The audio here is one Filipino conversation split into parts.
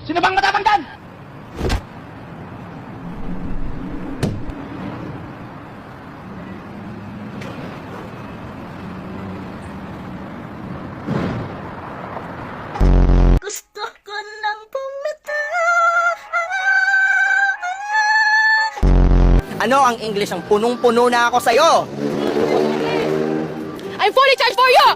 Sino bang matapang dyan? Gusto ko nang pumita. Ano ang English ang punong-puno na ako sa'yo? I'm fully charged for you!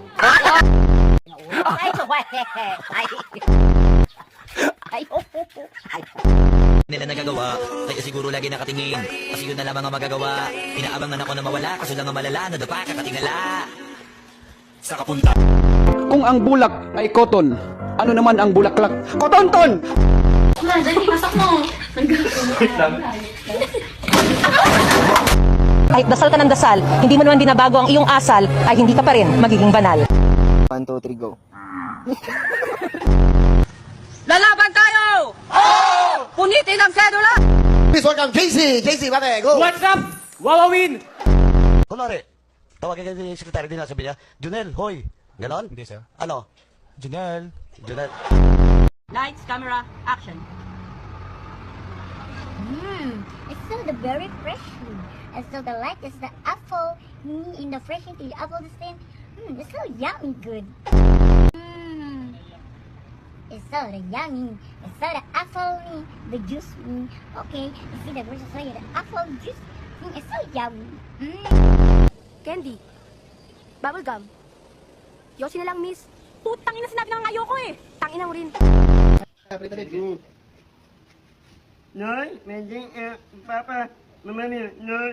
Nila nagagawa, kaya siguro lagi nakatingin. Kasi yun na lamang ang magagawa. Inaabangan ako na mawala, kaso lang ang malala, nadapa kakatingala. Sa kapunta. Kung ang bulak ay cotton, ano naman ang bulaklak? Kotonton! Kahit dasal ka ng dasal, hindi mo naman binabago ang iyong asal, ay hindi ka pa rin magiging banal. 1, 2, 3, go. Lalaban tayo! Oo! Punitin ang sedula! Please welcome JC! JC, pare, go! What's up? Wawawin! Kunwari, tawagin ka yung sekretary din na sabi niya, Junel, hoy. Ganon? Hindi, sir. Ano? Junel. Junel. Lights, camera, action. It's still the very freshly. And so the light is the apple in the fresh into the apple the same. It's so yummy good. It's so the yummy. It's so the apple the juice okay. You see the versus the apple juice. It's so yummy. Candy. Bubblegum. Yosi na lang, miss. Putang ina, sinabi na nga ayoko eh. Tangina mo rin. Nói, mẹ dính papa, mamma mia, nói.